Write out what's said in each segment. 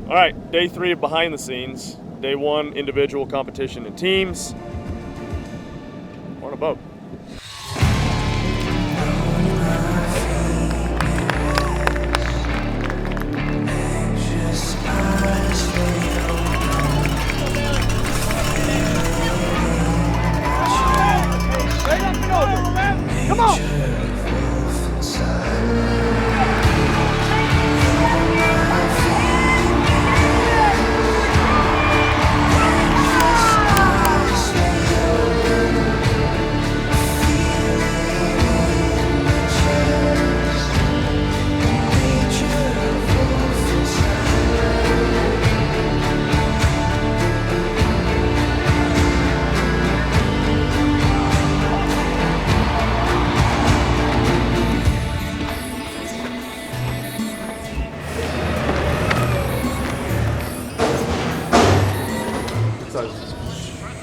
All right, day 3 of behind the scenes. Day 1, individual competition in teams. On a boat. Come on!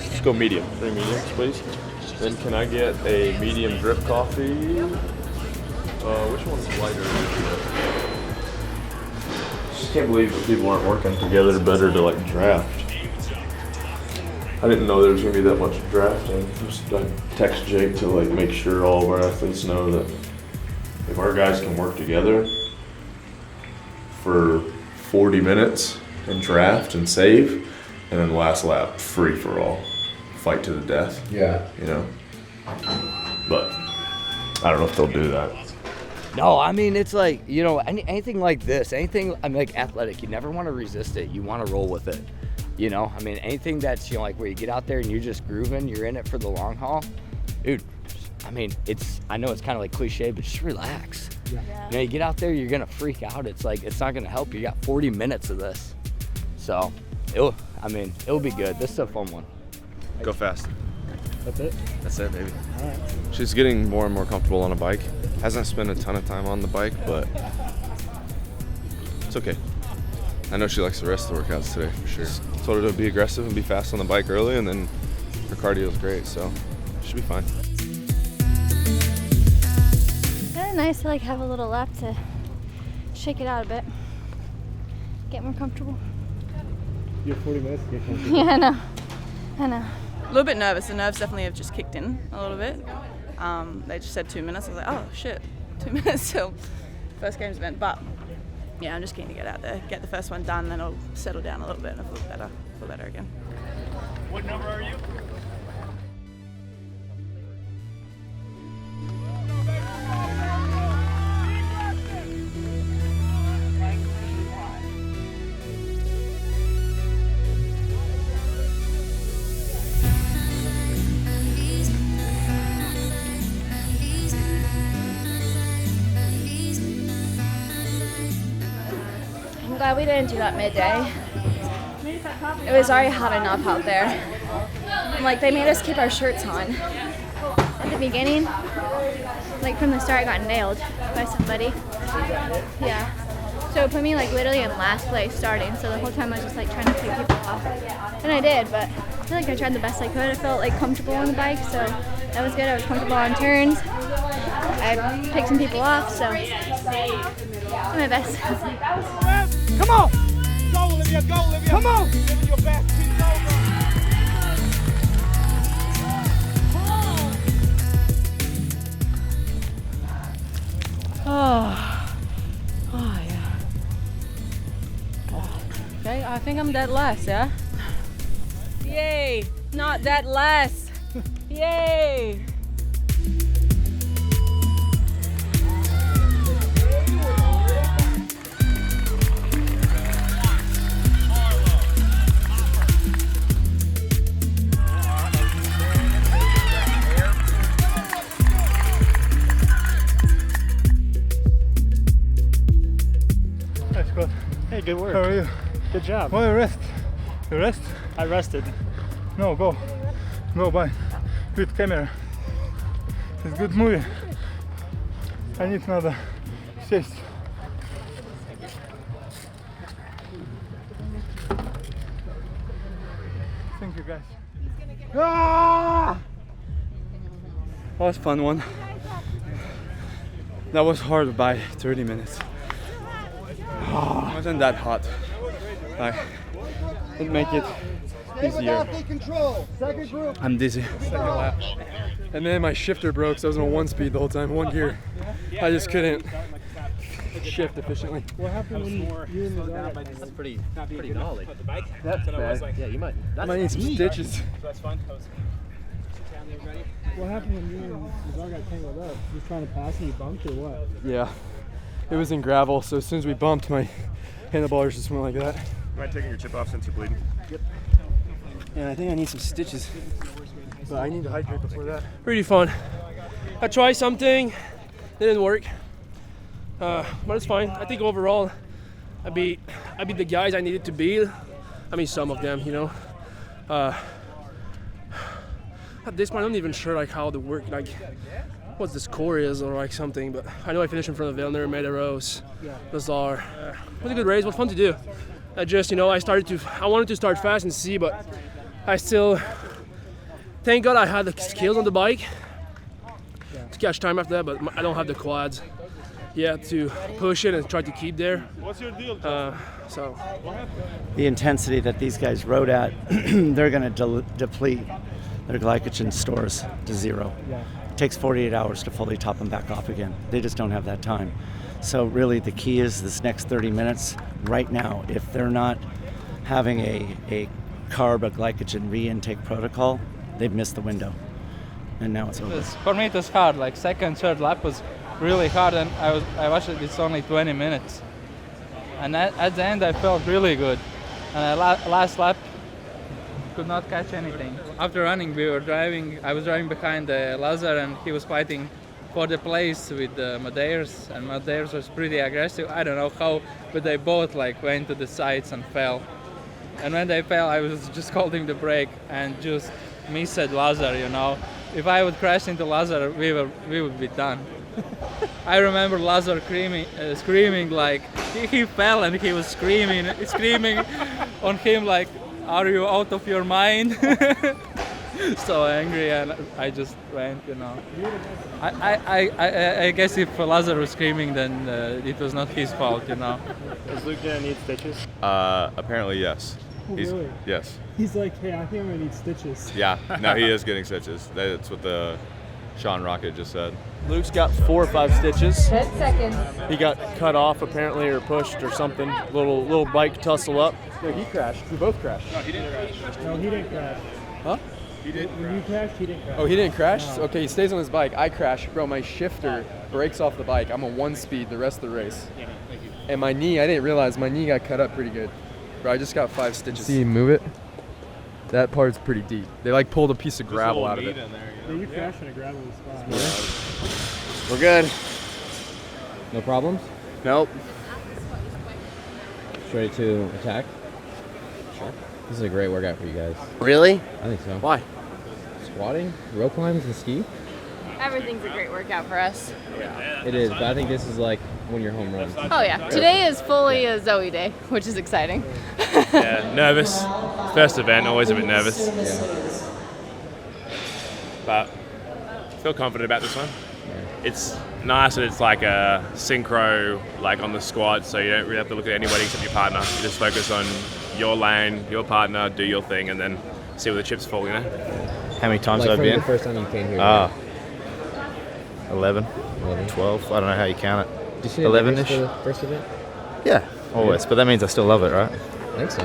Let's go medium. 3 mediums, please. Then can I get a medium drip coffee? Which one's lighter? Just can't believe that people aren't working together better to like draft. I didn't know there was gonna be that much drafting. I text Jake to like make sure all of our athletes know that if our guys can work together for 40 minutes and draft and save, and then last lap, free for all, fight to the death. Yeah. You know? But I don't know if they'll do that. No, I mean, it's like, you know, anything like this, anything, I mean, like athletic, you never want to resist it. You want to roll with it. You know, I mean, anything that's, you know, like where you get out there and you're just grooving, you're in it for the long haul. Dude, I mean, I know it's kind of like cliche, but just relax. Yeah. You know, you get out there, you're going to freak out. It's like, it's not going to help you. You got 40 minutes of this. So, it'll be good. This is a fun one. Go fast. That's it? That's it, baby. All right. She's getting more and more comfortable on a bike. Hasn't spent a ton of time on the bike, but it's okay. I know she likes the rest of the workouts today, for sure. Told her to be aggressive and be fast on the bike early, and then her cardio is great, so she'll be fine. Kind of nice to like have a little lap to shake it out a bit, get more comfortable. You have 40 minutes to get comfortable. Yeah, I know. A little bit nervous. The nerves definitely have just kicked in a little bit. They just said 2 minutes. I was like, oh shit, 2 minutes till first game's event. But yeah, I'm just keen to get out there, get the first one done, then I'll settle down a little bit and I'll feel better again. What number are you? I'm glad we didn't do that midday. It was already hot enough out there. And, like, they made us keep our shirts on. At the beginning, like from the start, I got nailed by somebody. Yeah. So it put me like literally in last place starting. So the whole time I was just like trying to pick people off. And I did, but I feel like I tried the best I could. I felt like comfortable on the bike, so that was good. I was comfortable on turns. I picked some people off, so I did my best. Come on! Go, Olivia, go, Olivia! Come on! Give your best. Oh yeah. Okay, I think I'm dead last, yeah? Yay! Not dead last! Yay! That's good. Hey, good work. How are you? Good job. Well, you rest. You rest? I rested. No, go. Go by. With camera. It's good movie. I need another chest. Thank you, guys. Ah! That was a fun one. That was hard by 30 minutes. It wasn't that hot. It'd make it easier. I'm dizzy. Second lap. And then my shifter broke, so I was on 1 speed the whole time, 1 gear. I just couldn't shift efficiently. What happened when you and the dog? That's pretty gnarly. That's bad. Yeah, you might. I might need some stitches. What happened when you and the dog got tangled up? You was trying to pass and you bumped or what? Yeah, it was in gravel, so as soon as we bumped, my handlebars just went like that. Mind taking your chip off since you're bleeding? Yep. And I think I need some stitches, but I need to hydrate before that. Pretty fun. I tried something, it didn't work, but it's fine. I think overall, I beat the guys I needed to beat. I mean, some of them, you know. At this point, I'm not even sure like how the work, like what the score is or like something. But I know I finished in front of Vellner, Medeiros, Lazar. It was a good race. It was fun to do. I just, you know, I wanted to start fast and see, but I still, thank God I had the skills on the bike to catch time after that, but I don't have the quads yet to push it and try to keep there. What's your deal? So the intensity that these guys rode at, they're going to deplete their glycogen stores to zero. It takes 48 hours to fully top them back off again. They just don't have that time. So really the key is this next 30 minutes right now. If they're not having a carb or glycogen re-intake protocol, they've missed the window. And now it's over. For me it was hard, like second, third lap was really hard, and I watched it, it's only 20 minutes. And at the end I felt really good. And last lap could not catch anything. After running I was driving behind Lazar, and he was fighting for the place with Medeiros, and Medeiros was pretty aggressive. I don't know how, but they both like went to the sides and fell. And when they fell, I was just holding the brake and just missed Lazar, you know. If I would crash into Lazar, we would be done. I remember Lazar screaming like he fell, and he was screaming on him like, "Are you out of your mind?" So angry, and I just went, you know. I guess if Lazar was screaming, then it was not his fault, you know. Is Luke gonna need stitches? Apparently yes. Oh, really? Yes. He's like, hey, I think I'm gonna need stitches. Yeah. No, he is getting stitches. That's what the Sean Rocket just said. Luke's got 4 or 5 stitches. 10 seconds. He got cut off apparently, or pushed or something. Little bike tussle up. No, he crashed. We both crashed. No, he didn't crash. No, he didn't crash. Huh? He didn't When you crashed, he didn't crash. Oh, he didn't crash? No. Okay, he stays on his bike. I crash. Bro, my shifter breaks off the bike. I'm on 1 speed the rest of the race. And my knee, I didn't realize my knee got cut up pretty good. Bro, I just got 5 stitches. See, move it. That part's pretty deep. They like pulled a piece of gravel out of it. Yeah, you crashed in a gravelly spot. We're good. No problems? Nope. Ready to attack? Sure. This is a great workout for you guys. Really? I think so. Why? Squatting, rope climbs, and ski? Everything's a great workout for us. It is, but I think this is like when you're home run. Oh yeah, today is fully a Zoe day, which is exciting. Yeah, nervous. First event, always a bit nervous. But feel confident about this one. It's nice that it's like a synchro, like on the squad, so you don't really have to look at anybody except your partner. You just focus on your lane, your partner, do your thing, and then see where the chips fall, you know? How many times Like have I from been? the first time you came here. 11, 12. I don't know how you count it. Did you see 11-ish? for the first event? Yeah, always. But that means I still love it, right? I think so.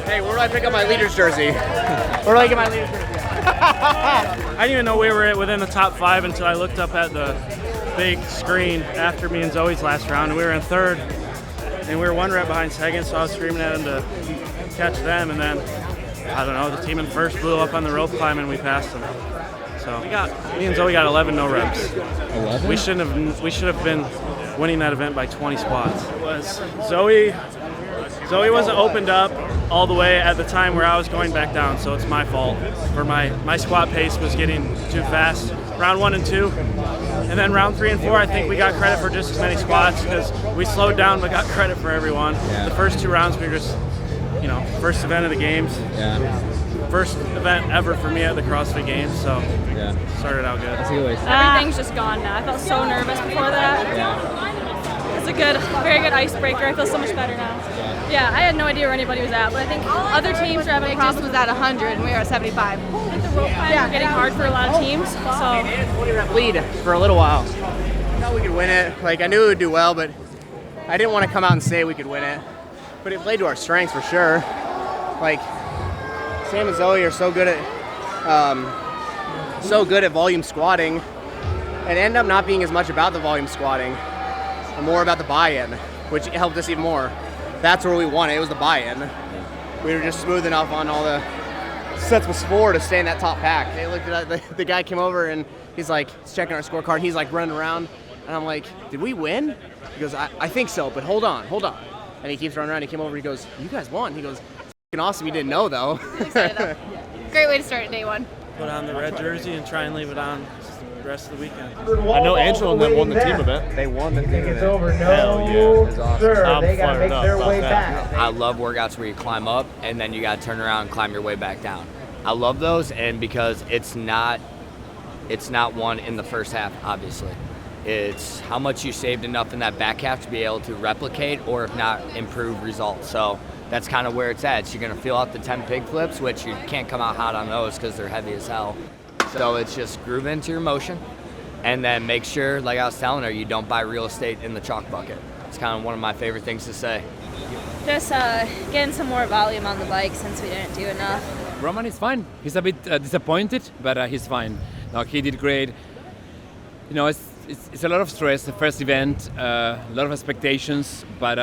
Hey, where do I pick up my leader's jersey? Where do I get my leader's jersey? I didn't even know we were within the top 5 until I looked up at the big screen after me and Zoe's last round, and we were in 3rd, and we were 1 rep behind second, so I was screaming at him to catch them, and then, I don't know, the team in 1st blew up on the rope climb and we passed them. So me and Zoe got 11 no reps. 11? We should have been winning that event by 20 spots. It was Zoe So he wasn't opened up all the way at the time where I was going back down, so it's my fault. For my squat pace was getting too fast. Round 1 and 2. And then round 3 and 4, I think we got credit for just as many squats because we slowed down but got credit for everyone. Yeah. The first 2 rounds we were just, first event of the games. Yeah. First event ever for me at the CrossFit Games, so started out good. Everything's just gone now. I felt so nervous before that. It's a very good icebreaker. I feel so much better now. Yeah, I had no idea where anybody was at, but I think other teams were having problems. was at 100 and we were at 75. I think the rope climbs were getting hard for a lot of teams, so. Lead for a little while. I thought we could win it. Like, I knew we would do well, but I didn't want to come out and say we could win it. But it played to our strengths for sure. Like, Sam and Zoe are so good at volume squatting. It ended up not being as much about the volume squatting and more about the buy-in, which helped us even more. That's where we won it. It was the buy-in. We were just smooth enough on all the sets with 4 to stay in that top pack. They looked at the guy came over and he's checking our scorecard. He's running around, and I'm like, did we win? He goes, I think so, but hold on. And he keeps running around. He came over. He goes, you guys won. He goes, it's awesome. You didn't know though. Great way to start day 1. Put on the red jersey and try and leave it on the rest of the weekend. I know Angela and them won the team event. They won the team event. Hell yeah. It's awesome. I'm fired up about that. I love workouts where you climb up and then you got to turn around and climb your way back down. I love those, and because it's not won in the first half, obviously. It's how much you saved enough in that back half to be able to replicate or if not improve results. So that's kind of where it's at. So you're going to feel out the 10 pig flips, which you can't come out hot on those because they're heavy as hell. So it's just groove into your motion and then make sure, like I was telling her, you don't buy real estate in the chalk bucket. It's kind of one of my favorite things to say. Just getting some more volume on the bike since we didn't do enough. Roman is fine. He's a bit disappointed, but he's fine. No, he did great. It's a lot of stress, the first event, a lot of expectations, but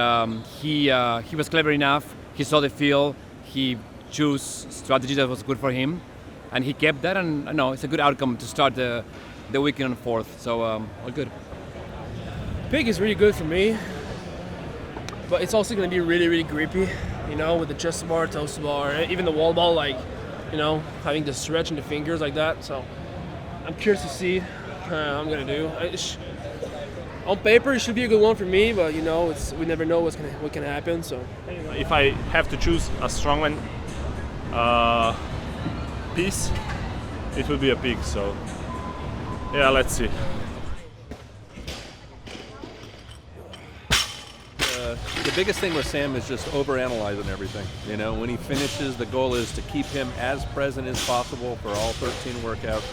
he was clever enough. He saw the field. He chose strategy that was good for him, and he kept that. And no, it's a good outcome to start the weekend on 4th. So all good. Pig is really good for me, but it's also going to be really, really grippy. With the chest bar, toes bar, even the wall ball, having the stretch in the fingers like that. So I'm curious to see how I'm going to do. On paper, it should be a good one for me, but we never know what can happen. So if I have to choose a strongman piece, it would be a pig. So yeah, let's see. The biggest thing with Sam is just overanalyzing everything. When he finishes, the goal is to keep him as present as possible for all 13 workouts.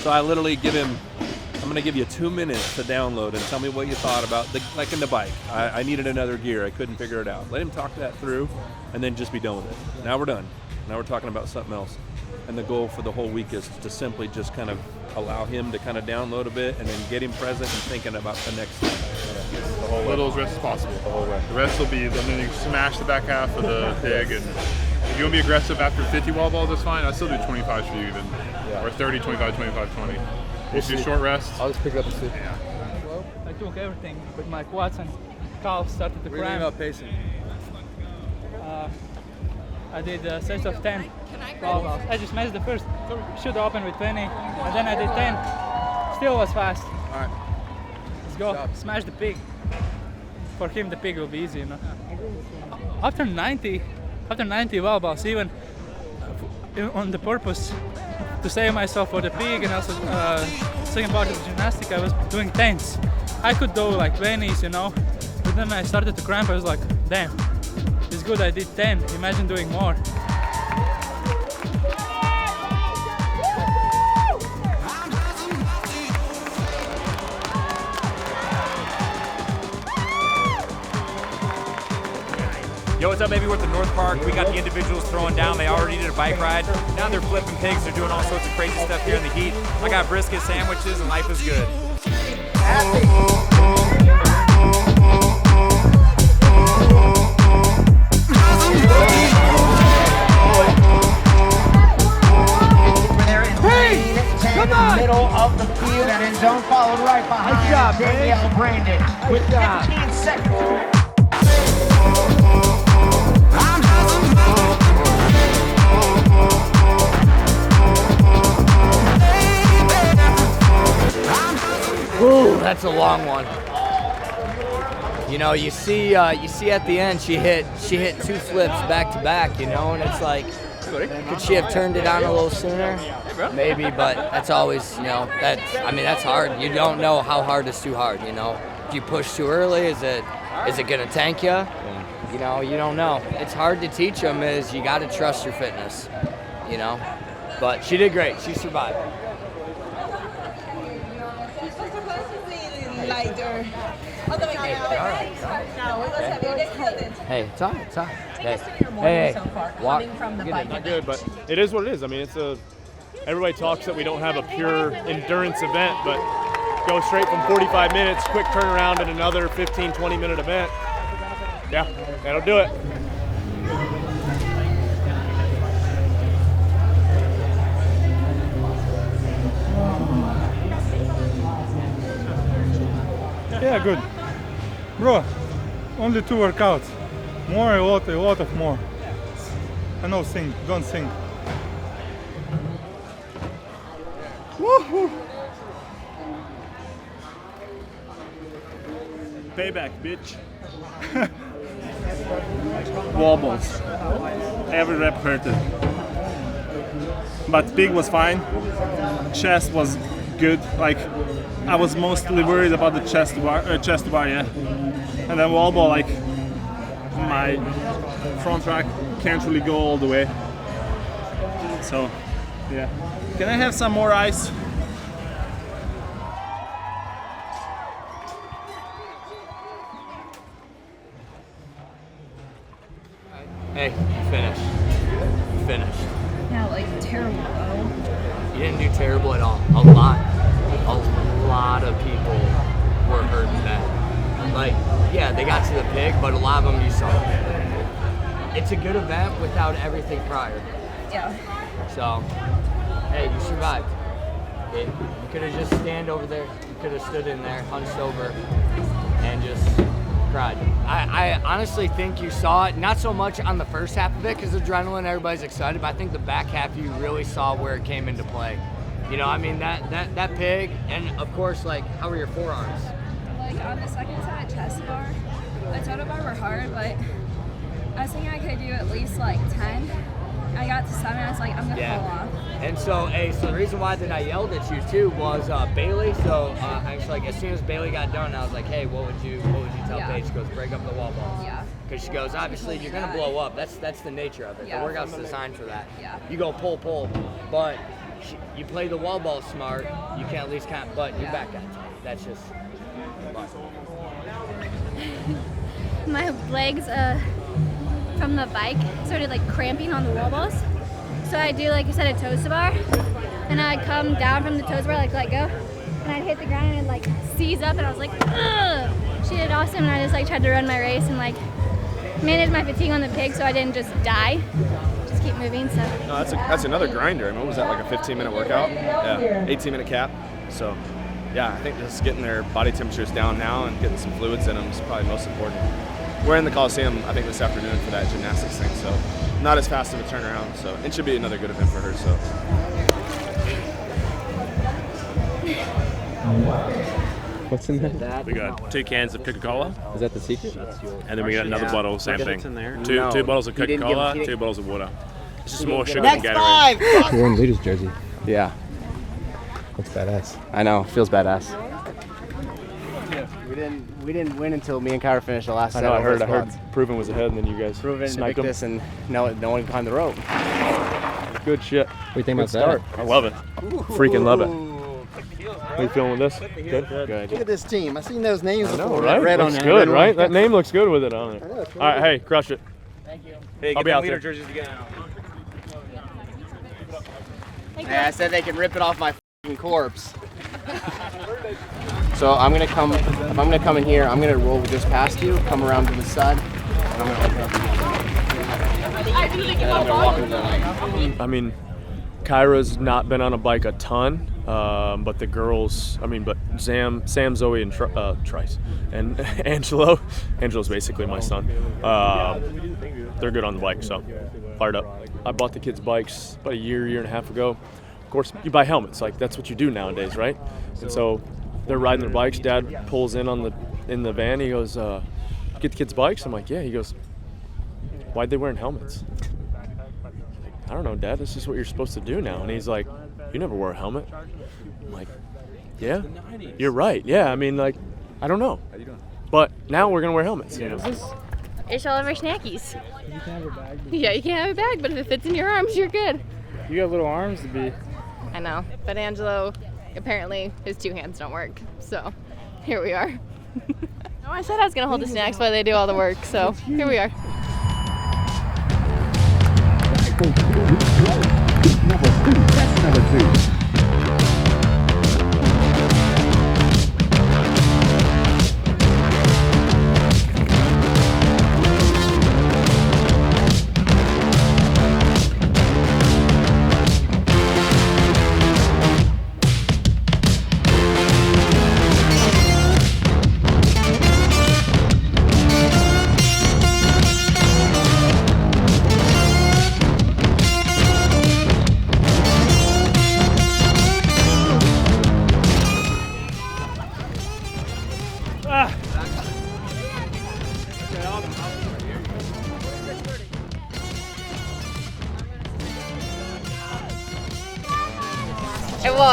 So I literally I'm going to give you 2 minutes to download and tell me what you thought about, in the bike. I needed another gear. I couldn't figure it out. Let him talk that through and then just be done with it. Now we're done. Now we're talking about something else. And the goal for the whole week is to simply just kind of allow him to kind of download a bit and then get him present and thinking about the next thing. The whole little as rest as possible. The whole way. The rest will be, then you smash the back half of the pig, and if you want to be aggressive after 50 wall balls, that's fine. I still do 25 for you even, or 30, 25, 25, 20. We'll do short rest. I'll just pick it up and see. Yeah. Well, I took everything with my quads and calves started to cramp. What are you about pacing? I did sets of 10 wall balls. I just missed the first. Should open with 20, and then I did 10. Still was fast. All right. Let's go. Smash the pig. For him, the pig will be easy, After 90 wall balls, even on the purpose to save myself for the pig and also second part of the gymnastic, I was doing 10s. I could do 20s, but then I started to cramp. I was like, damn, it's good I did 10. Imagine doing more. Yo, what's up, baby? We're at the North Park. We got the individuals throwing down. They already did a bike ride. Now they're flipping pigs. They're doing all sorts of crazy stuff here in the heat. I got brisket sandwiches, and life is good. Come on! Middle of the field and in zone followed right behind. Good job, Danielle Brandon with 15 seconds. That's a long one. You know, you see at the end she hit 2 flips back to back, you know, and it's like, could she have turned it on a little sooner? Maybe, but that's always, you know, that's hard. You don't know how hard is too hard, you know. If you push too early, is it gonna tank you? You know, you don't know. It's hard to teach them. Is you got to trust your fitness, you know. But she did great. She survived. Lighter. Hey, it's all right. It's all right. Hey, walk. Not good, but it is what it is. I mean, everybody talks that we don't have a pure endurance event, but go straight from 45 minutes, quick turnaround in another 15, 20-minute event. Yeah, that'll do it. Yeah, good. Bro, only 2 workouts. More, a lot of more. I know, sing, don't sing. Woohoo! Payback, bitch. Wall balls. Every rep hurted. But big was fine. Chest was good. Like, I was mostly worried about the chest bar, yeah. And then wall ball, like, my front rack can't really go all the way. So, yeah. Can I have some more ice? Hey, you finished. You finished. Yeah, like terrible though. You didn't do terrible at all. A lot of people were hurting bad. Like, yeah, they got to the pig, but a lot of them you saw. It's a good event without everything prior. Yeah. So, hey, you survived. You could have just stand over there. You could have stood in there, hunched over, and just cried. I honestly think you saw it, not so much on the first half of it, because adrenaline, everybody's excited, but I think the back half you really saw where it came into play. You know, I mean, that pig, and of course, like, how were your forearms? Like on the second side chest bar, the total bar were hard, but I was thinking I could do at least like 10. I got to 7, I was like, I'm gonna fall off. And so, so the reason why that I yelled at you too was Bailey. So I was like, as soon as Bailey got done, I was like, hey, what would you tell Paige? She goes, break up the wall balls. Yeah. Because she goes, obviously you're gonna blow up. That's the nature of it. Yeah. The workout's designed for that. Yeah. You go pull, but you play the wall ball smart. You can at least but you back out. That's just. My legs from the bike started like cramping on the wall balls. So I do, like you said, a toes to bar, and I'd come down from the toes bar, like let go, and I'd hit the ground and like seize up, and I was like, ugh! She did awesome, and I just like tried to run my race and like manage my fatigue on the pig so I didn't just die. Just keep moving. So. No, that's another grinder. I mean, what was that, like a 15-minute workout? Yeah, 18-minute cap. So, yeah, I think just getting their body temperatures down now and getting some fluids in them is probably most important. We're in the Coliseum, I think, this afternoon for that gymnastics thing, so not as fast of a turnaround. So it should be another good event for her. So. What's in there? We got 2 cans of Coca-Cola. Is that the secret? And then we got another bottle, same thing. It's in there. Two bottles of Coca-Cola, 2 bottles of water. It's just more sugar Next than Gatorade. 5! You're in Leaders jersey. Yeah. Looks badass. I know, feels badass. We didn't win until me and Kyra finished the last set. I heard Proven was ahead, and then you guys sniped him. This, and no one climbed the rope. Good shit. What do you think about start. that? I love it. Freaking love it. How you feeling with this? Good? Good. Look at this team. I've seen those names I know, before. right? Red Looks on good, red right? on. That name looks good with it on it. I know, it's All right, hey, crush it. Thank you. Hey, I'll get be them out leader there. jerseys again. Yeah, I said they can rip it off my f***ing corpse. So I'm gonna come. If I'm gonna come in here, I'm gonna roll just past you, come around to the side, and I'm gonna open up. And I'm gonna walk into the leg. I mean, Kyra's not been on a bike a ton, but the girls, but Sam, Zoe, and Trice, and Angelo's basically my son. They're good on the bike, so fired up. I bought the kids bikes about a year and a half ago. Of course, you buy helmets, like that's what you do nowadays, right? And so they're riding their bikes. Dad pulls in in the van. He goes, "Get the kids' bikes?" I'm like, "Yeah." He goes, "Why'd they wearing helmets?" Like, I don't know, Dad. This is what you're supposed to do now. And he's like, "You never wore a helmet." I'm like, "Yeah, you're right. Yeah, I mean, like, I don't know. How you doing? But now we're gonna wear helmets." You know? It's all of our snackies. You can have a bag. Yeah, you can have a bag, but if it fits in your arms, you're good. You got little arms to be. I know, but Angelo, apparently his 2 hands don't work, so here we are. No, I said I was gonna hold the snacks while they do all the work, so here we are. Number 2.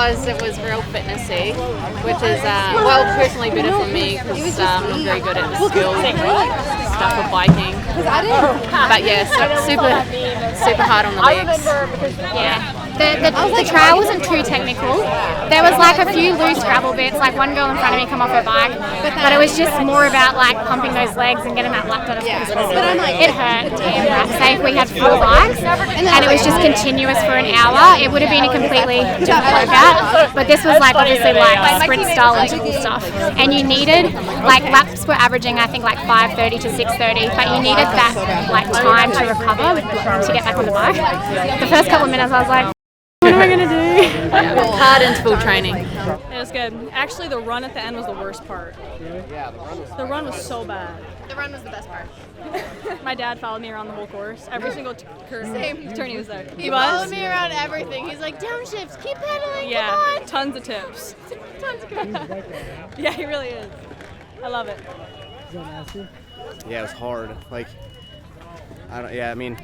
It was real fitnessy, which is, well, personally better for me because I'm not very good at the skill stuff of biking. But yeah, super hard on the legs. Yeah. The trail wasn't too technical. There was like a few loose gravel bits, like one girl in front of me come off her bike, but it was just more about like pumping those legs and getting that lap done as quick as possible. It hurt. Say if we had 4 bikes and it was just continuous for an hour, it would have been a completely different workout. But this was like obviously like sprint style interval stuff, and you needed like laps were averaging I think like 5:30 to 6:30, but you needed that like time to recover to get back on the bike. The first couple of minutes I was like, what am I going to do? Hard interval training. It was good. Actually, the run at the end was the worst part. Yeah, the run was so bad. The run was the best part. My dad followed me around the whole course. Every single turn he was there. He followed me around everything. He's like, downshift, keep pedaling, Yeah, come on. tons of tips. Tons of good. Yeah, he really is. I love it. Yeah, it was hard. Like, I mean,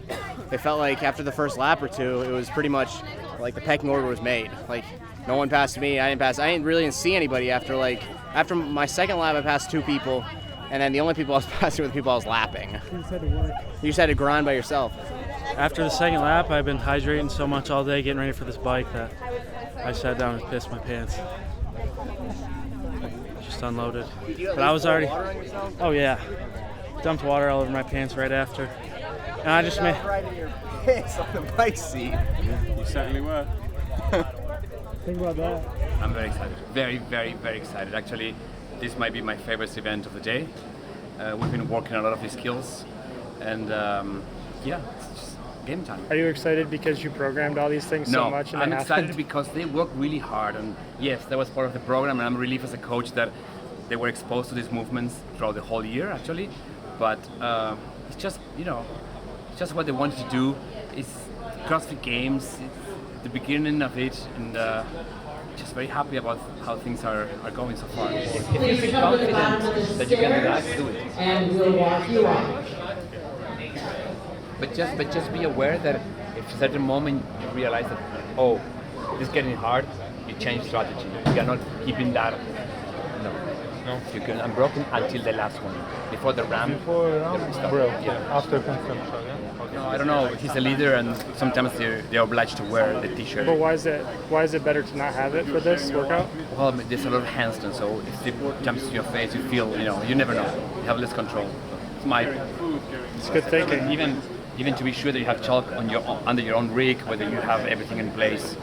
it felt like after the first lap or two, it was pretty much like the pecking order was made. Like, no one passed me, I didn't pass. I didn't really see anybody after my second lap. I passed 2 people, and then the only people I was passing were the people I was lapping. You just had to grind by yourself. After the second lap, I've been hydrating so much all day getting ready for this bike that I sat down and pissed my pants. Just unloaded. But I was already, oh yeah, dumped water all over my pants right after. And I just made your pants on the bike seat. You certainly were. Think about that. I'm very excited. Very, very, very excited. Actually, this might be my favorite event of the day. We've been working a lot of these skills, and yeah, it's just game time. Are you excited because you programmed all these things so much? No, I'm excited because they work really hard, and yes, that was part of the program, and I'm relieved as a coach that they were exposed to these movements throughout the whole year, actually. But it's just, it's just what they wanted to do. It's CrossFit Games, it's the beginning of it, and just very happy about how things are going so far. If you feel confident that you can do that, do it. And we'll walk you out. But just be aware that if at a certain moment you realize that, oh, this is getting hard, you change strategy. You are not keeping that. No. You can unbroken until the last one. Before the ramp. Stop. Yeah. After consumption, yeah? No, I don't know. He's a leader, and sometimes they're obliged to wear the t-shirt. But why is it better to not have it for this workout? Well, there's a lot of handstand, so if it jumps to your face, you feel, you never know. You have less control. It's good thinking. Even to be sure that you have chalk on under your own rig, whether you have everything in place,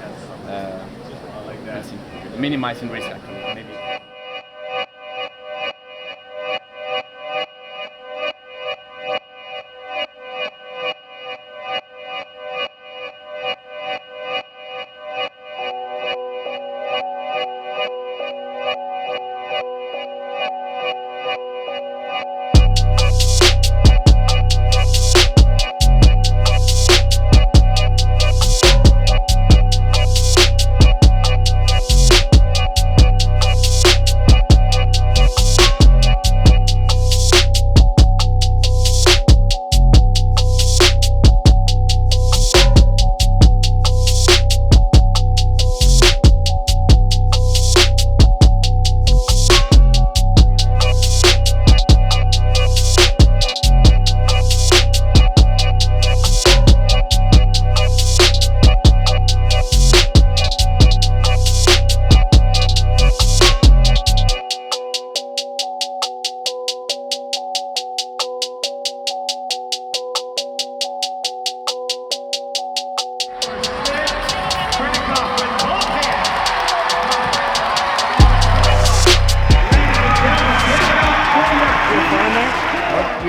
minimizing risk actually, maybe.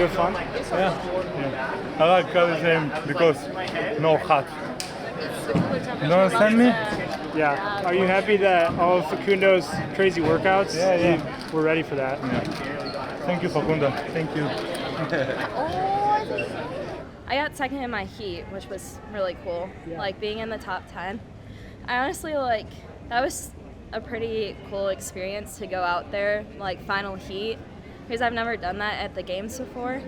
have fun? Yeah. I like Coliseum because no hat. You don't understand me? Yeah. Are you happy that all of Facundo's crazy workouts? Yeah. We're ready for that. Yeah. Thank you, Facundo. Thank you. I got second in my heat, which was really cool. Like being in the top 10. I honestly like, that was a pretty cool experience to go out there, like final heat, because I've never done that at the games before.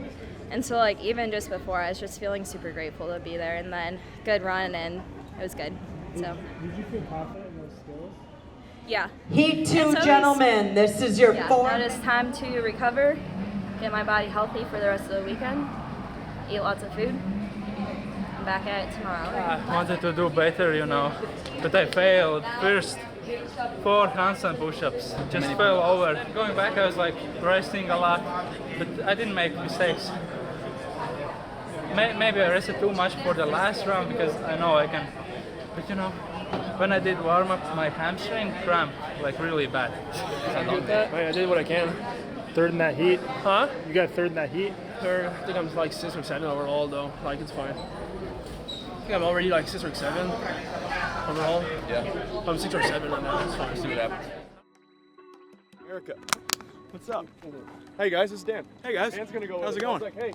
And so like even just before, I was just feeling super grateful to be there, and then good run, and it was good. So. Did you feel confident in those skills? Yeah. Heat 2, gentlemen. This is your fourth. Now it's time to recover, get my body healthy for the rest of the weekend, eat lots of food. I'm back at it tomorrow. I wanted to do better, you know, but I failed. First 4 handstand push-ups, just fell over. Going back, I was like resting a lot, but I didn't make mistakes. Maybe I rested too much for the last round because I know I can, but you know, when I did warm-up, my hamstring cramped like really bad. I did what I can. Third in that heat? Huh? You got third in that heat? I think I'm like 6 or 7 overall though. Like it's fine. I think I'm already like 6 or 7 overall. Yeah. I'm 6 or 7 right now. It's fine. See what happens. Erica, what's up? Hey guys, it's Dan. Hey guys. Dan's gonna go. How's it going? Like, hey,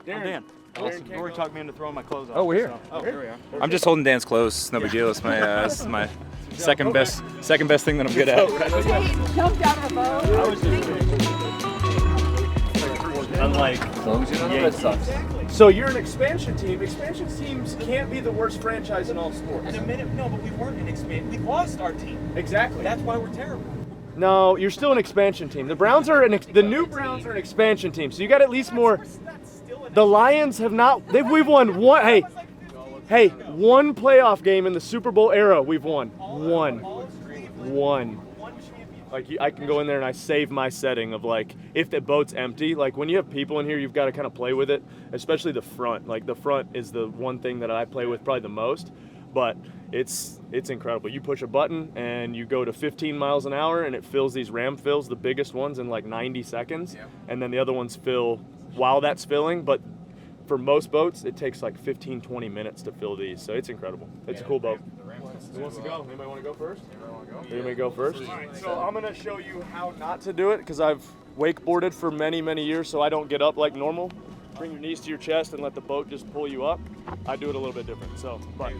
Darren. I'm Dan. Awesome. Rory talked me into throwing my clothes on. Oh, we're here. So. Oh, here we are. I'm just holding Dan's clothes. No big deal. It's my second best thing that I'm good at. Jumped out of the boat. I was just unlike that sucks. So you're an expansion team. Expansion teams can't be the worst franchise in all sports. In a minute, no, but we weren't an expansion. We lost our team. Exactly. That's why we're terrible. No, you're still an expansion team. The Browns are the new Browns are an expansion team. So you got at least more. The Lions have not. We've won one. Hey, one playoff game in the Super Bowl era. We've won one. Like I can go in there and I save my setting of like if the boat's empty. Like when you have people in here, you've got to kind of play with it, especially the front. Like the front is the one thing that I play with probably the most. But it's incredible. You push a button and you go to 15 miles an hour and it fills these ram fills, the biggest ones, in like 90 seconds. And then the other ones fill while that's filling. But for most boats, it takes like 15, 20 minutes to fill these. So it's incredible. It's a cool boat. Who wants to go? Anybody want to go first? Anybody go first? So I'm going to show you how not to do it because I've wakeboarded for many, many years so I don't get up like normal. Bring your knees to your chest and let the boat just pull you up. I do it a little bit different, so, but.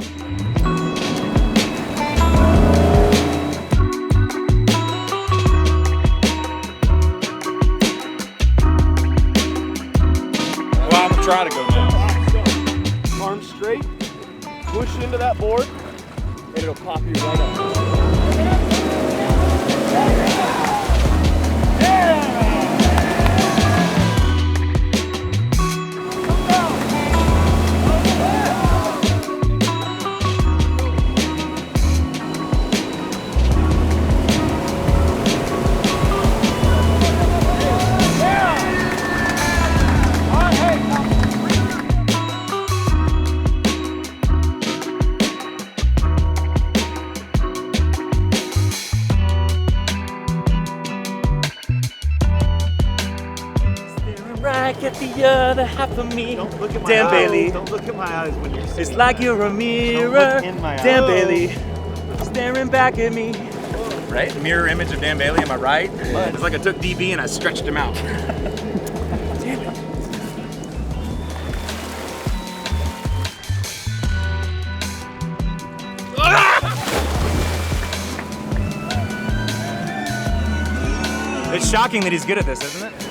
Well, I'm gonna try to go now. So, arms straight, push into that board, and it'll pop you right up. At the other half of me, Don't look at my Dan eyes. Bailey. Don't look at my eyes when you're singing. It's like you're a mirror, Don't look in my Dan eyes. Bailey, staring back at me. Right? Mirror image of Dan Bailey, am I right? It's like I took DB and I stretched him out. Damn it. It's shocking that he's good at this, isn't it?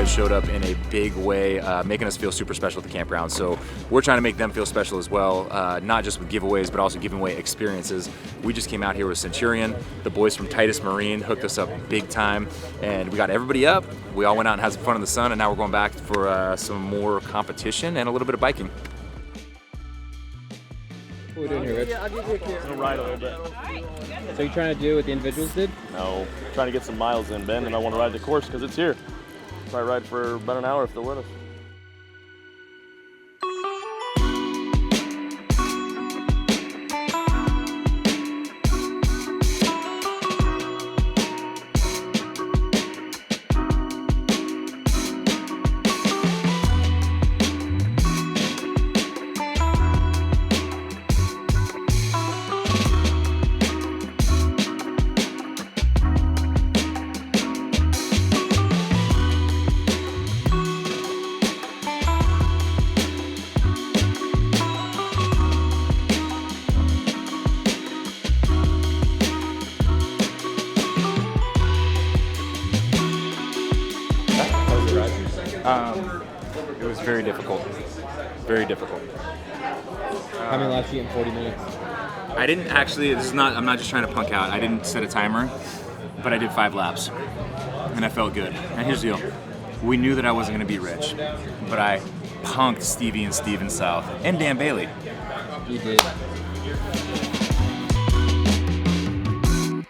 showed up in a big way, making us feel super special at the campground. So we're trying to make them feel special as well, not just with giveaways, but also giving away experiences. We just came out here with Centurion. The boys from Titus Marine hooked us up big time, and we got everybody up. We all went out and had some fun in the sun, and now we're going back for some more competition and a little bit of biking. What are we doing here, Rich? I'll ride a little bit. So you trying to do what the individuals did? No, trying to get some miles in, Ben, and I want to ride the course because it's here. Probably ride for about an hour if they'll let us. It was very difficult. Very difficult. How many laps did you get in 40 minutes? I didn't actually, I'm not just trying to punk out. I didn't set a timer, but I did 5 laps. And I felt good. And here's the deal. We knew that I wasn't going to be rich, but I punked Stevie and Steven South and Dan Bailey. You did.